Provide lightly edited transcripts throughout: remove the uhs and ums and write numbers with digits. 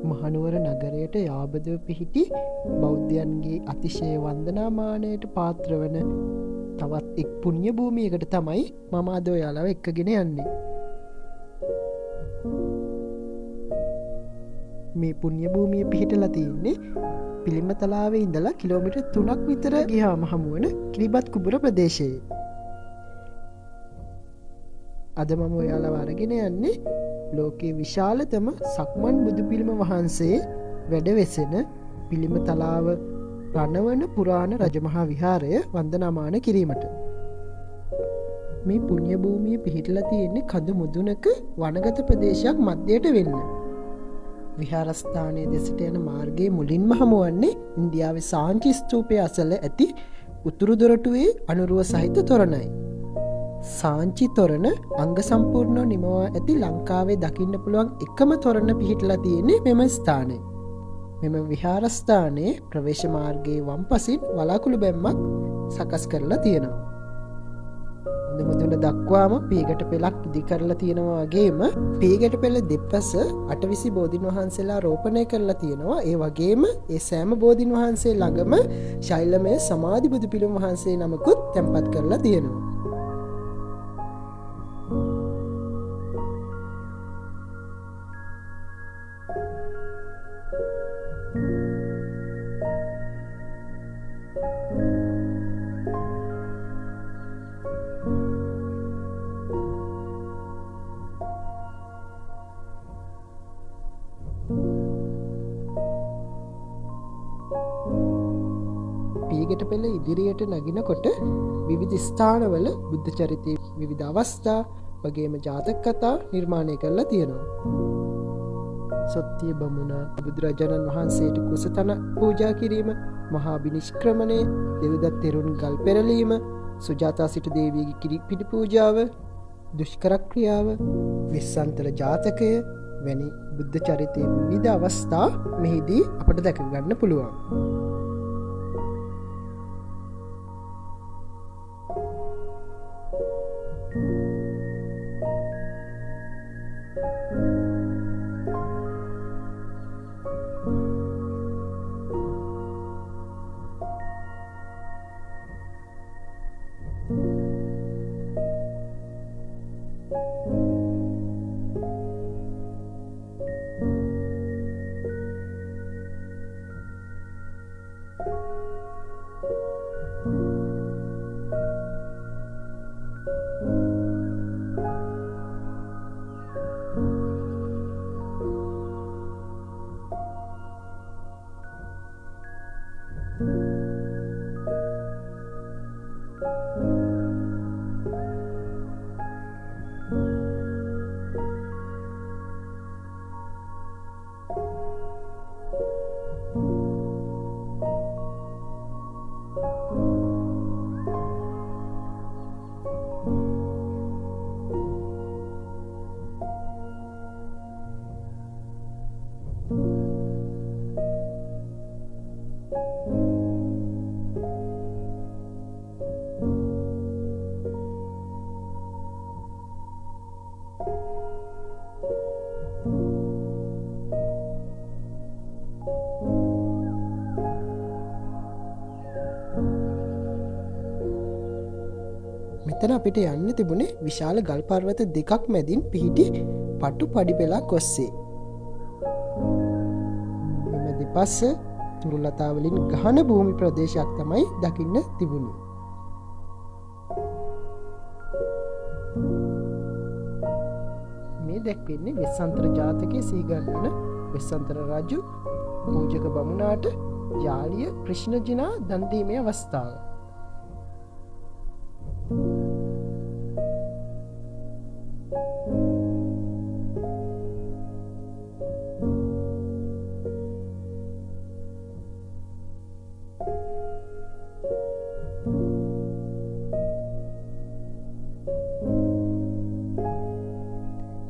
මහනුවර නගරයට යාබදව පිහිටි බෞද්ධයන්ගේ අතිශය වන්දනාමානයට පාත්‍රවන තවත් එක් පුුණ්්‍ය භූමියකට තමයි මම අද ඔයාලාව එක්කගෙන යන්නේ. මේ පුුණ්්‍ය භූමිය පිහිටලා තියන්නේ පිළිමතලාවේ ඉඳලා කිලෝමිට 3ක් විතර ගිහාම හමුවන කිරිබත් කුබුර ප්‍රදේශයේ. අද මම ඔයාලා අරගෙන යන්නේ ලෝකයේ විශාලතම සක්මන් බුදු පිළිම වහන්සේ වැඩවෙසෙන පිළිම තලාව රණවන පුරාණ රජමහා විහාරය වන්දනාමාන කිරීමට. මේ පුුණ්්‍ය භූමිය පිහිටලා තියෙන්නේ කඳු මුදුනක වනගත ප්‍රදේශයක් මධ්‍යයට වෙන්න. විහාරස්ථානයේ දෙසට යන මාර්ගයේ මුලින්ම හමුවන්නේ ඉන්දියාවේ සාංචි ස්තූපය අසල ඇති උතුරු දොරටුවේ අනුරුව සහිත තොරණයි. සාංචි තොරණ අංග සම්පූර්ණව නිමවා ඇති ලංකාවේ දකින්න පුළුවන් එකම තොරණ පිහිටලා තියෙන්නේ මෙම ස්ථානය. මෙම විහාරස්ථානයේ ප්‍රවේශ මාර්ගයේ වම්පසින් වලාකුළු බැම්මක් සකස් කරලා තියෙනවා. මුදුන දක්වාම පීගට පෙළක් ඉදි කරලා තියෙනවා වගේම පීගට පෙළ දෙපස අටවිසි බෝධීන් වහන්සේලා රෝපණය කරලා තියෙනවා. ඒ වගේම ඒ සෑම බෝධීන් වහන්සේ ළඟම ශෛලමය සමාධි බුදු පිළිම වහන්සේ නමකුත් තැන්පත් කරලා තියෙනවා. පීගට පෙළ ඉදිරියට නගිනකොට විවිධ ස්ථානවල බුද්ධ චරිතය විවිධ අවස්ථා වගේම ජාතක කතා නිර්මාණය කරලා තියෙනවා. සොත්තිය බමුණ බුදුරජාණන් වහන්සේට කුසතන පූජා කිරීම, මහා බිනිෂ්ක්‍රමණය, දෙව්දත් තෙරුන් ගල් පෙරලීම, සුජාතා සිටු දේවියගේ කිරිපිඩි පූජාව, දුෂ්කර ක්‍රියාව, විස්සන්තර ජාතකය වැනි බුද්ධ චරිතයේ විවිධ අවස්ථා මෙහිදී අපට දැක ගන්න පුළුවන්. මෙතන අපිට යන්න තිබුණේ විශාල ගල් පර්වත දෙකක් මැදින් පිහිටි පටු පඩි පෙළක් ඔස්සේ. මෙම දෙපස තුරුලතා වලින් ගහන භූමි ප්‍රදේශයක් තමයි දකින්න තිබුණේ. මේ දැක්වෙන්නේ වෙස්සන්තර ජාතකයේ සීගන්වන වෙස්සන්තර රජු පූජක බමුණාට යාලිය කෘෂ්ණජිනා දන් දීමේ අවස්ථාව.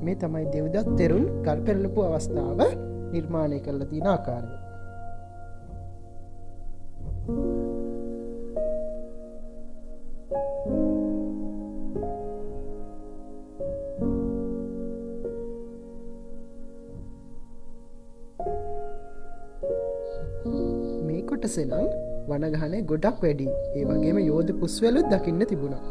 මේ තමයි දෙව්දත් තෙරුන් ගල් පෙරළපු අවස්ථාව නිර්මාණය කරලා තියෙන ආකාරය. මේ කොටසෙනම් වනගහනය ගොඩක් වැඩි. ඒ වගේම යෝධ පුස්වැලුත් දකින්න තිබුණා.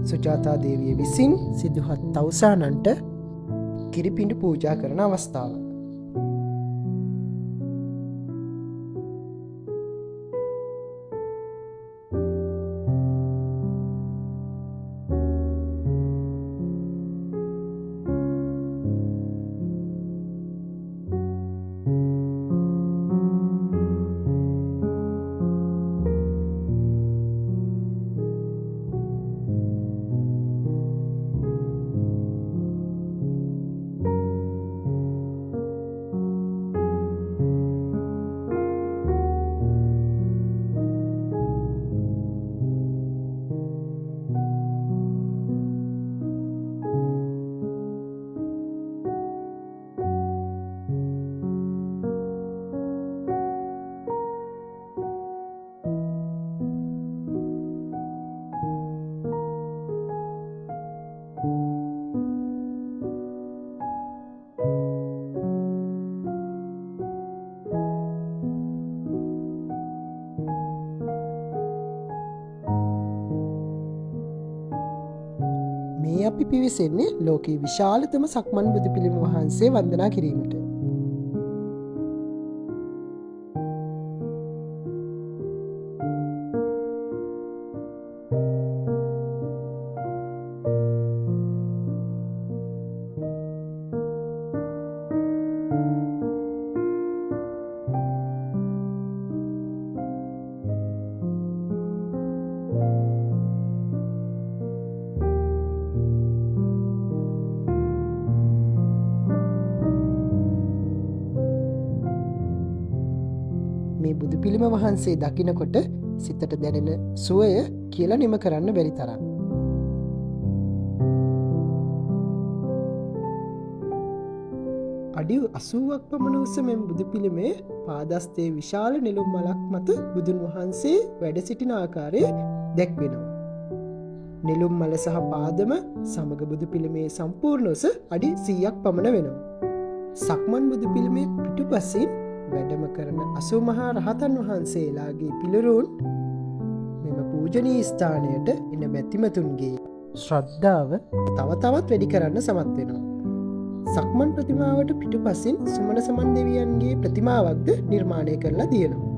සුජාතා දේවිය විසින් සිදුහත් තවුසානන්ට කිරිපිඩු පූජා කරන අවස්ථාව. මේ අපි පිවිසෙන්නේ ලෝකයේ විශාලතම සක්මන් බුදු පිළිම වහන්සේ වන්දනා කිරීමට. මේ බුදු පිළිම වහන්සේ දකිනකොට සිතට දැනෙන සුවය කියලා නිම කරන්න බැරි තරම්. අඩි 80ක් පමණ උස මෙම බුදු පිළිමේ පාදස්තේ විශාල නෙළුම් මලක් මත බුදුන් වහන්සේ වැඩ සිටින ආකාරය දැක්වෙනවා. නෙළුම් මල සහ පාදම සමග බුදු පිළිමේ සම්පූර්ණ උස අඩි 100ක් පමණ වෙනවා. සක්මන් බුදු පිළිමේ පිටුපසින් වැඩම කරන 80 මහා රහතන් වහන්සේලාගේ පිළිරුවන් මෙම පූජනීය ස්ථානයට එන බැතිමතුන්ගේ ශ්‍රද්ධාව තව තවත් වැඩි කරන්න සමත් වෙනවා. සක්මන් ප්‍රතිමාවට පිටුපසින් සුමන සමන් දෙවියන්ගේ ප්‍රතිමාවක්ද නිර්මාණය කරලා තියෙනවා.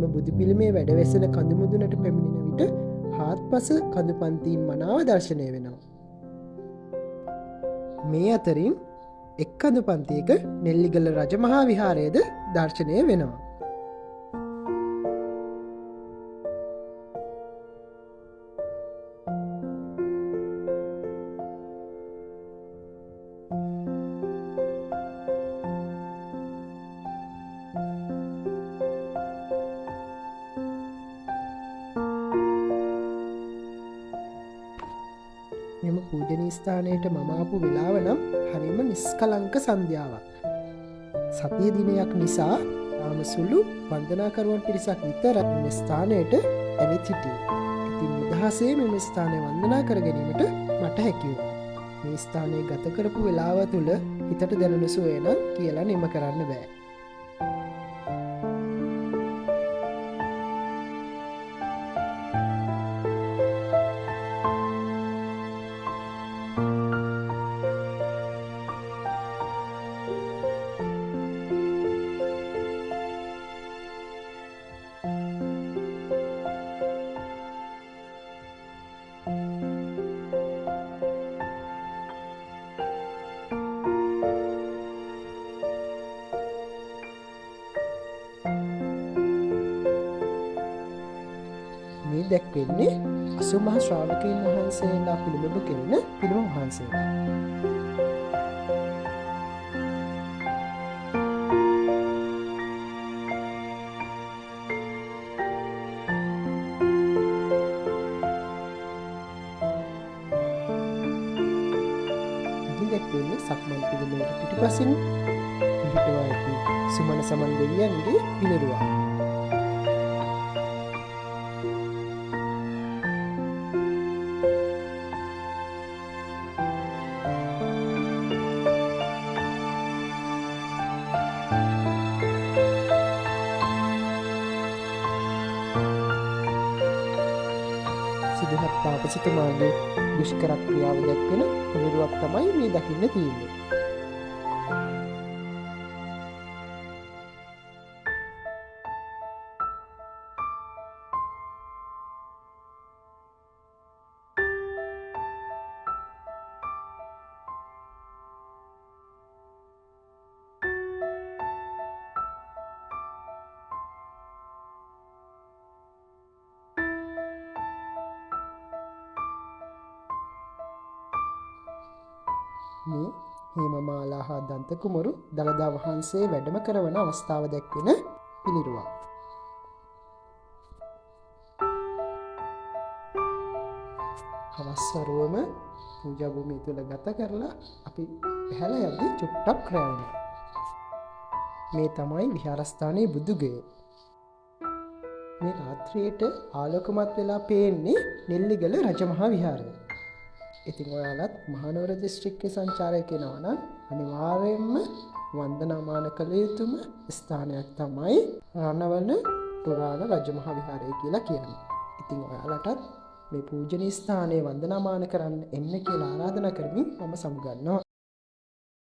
මෙම බුදු පිළිමේ වැඩවෙසෙන කඳුමුදුනට පැමිණෙන විට හාත්පස කඳු පන්තීන් මනාව දර්ශනය වෙනවා. මේ අතරින් එක් කඳු පන්තියක නෙල්ලිගල රජමහා විහාරයේද දර්ශනය වෙනවා. මෙම පූජනීය ස්ථානයට මම ආපු වෙලාව නම් හරිම නිස්කලංක සන්ධ්‍යාවක්. සතිය දිනයක් නිසා තාම සුළු වන්දනාකරුවන් පිරිසක් විතර මෙම ස්ථානයට ඇවිත් සිටියේ. ඉතින් නිදහසේ මෙම ස්ථානය වන්දනා කර ගැනීමට මට හැකි වුණා. මේ ස්ථානයේ ගත කරපු වෙලාව තුළ හිතට දැනුණු සුවය නම් කියලා නිම කරන්න බෑ. මේ දැක්වෙන්නේ අසුමහා ශ්‍රාවකයන් වහන්සේලා පිළිබඳ කෙරෙන පිළිම වහන්සේලා. ඉතින් දැක්වෙන්නේ සක්මන් පිළිමයට පිටුපසින් පිහිටුවා ඇති සුමන සමන් දෙවියන්ගේ පිළිරුවක්. සිදුහත් තාපසතුමාගේ දුෂ්කර ක්‍රියාව දැක්වෙන පිළිරුවක් තමයි මේ දකින්න තියෙන්නේ. මේ හේමමාලා හා දන්ත කුමරු දළදා වහන්සේ වැඩම කරවන අවස්ථාව දැක්වෙන පිළිරුවක්. හවස්වරුවම පූජා භූමිය තුල ගත කරලා අපි පහළ යද්දී චුට්ටක් රැ වෙනවා. මේ තමයි විහාරස්ථානයේ බුදුගය. මේ රාත්‍රියේට ආලෝකමත් වෙලා පේන්නේ නෙල්ලිගල රජමහා විහාරය. ඉතින් ඔයාලත් මහනුවර දිස්ත්‍රික්කයේ සංචාරයක් වෙනවා නම් අනිවාර්යයෙන්ම වන්දනාමාන කළ යුතුම ස්ථානයක් තමයි රණවන පුරාණ රජමහා විහාරය කියලා කියන්නේ. ඉතින් ඔයාලටත් මේ පූජනීය ස්ථානයේ වන්දනාමාන කරන්න එන්න කියලා ආරාධනා කරමින් මම සමුගන්නවා.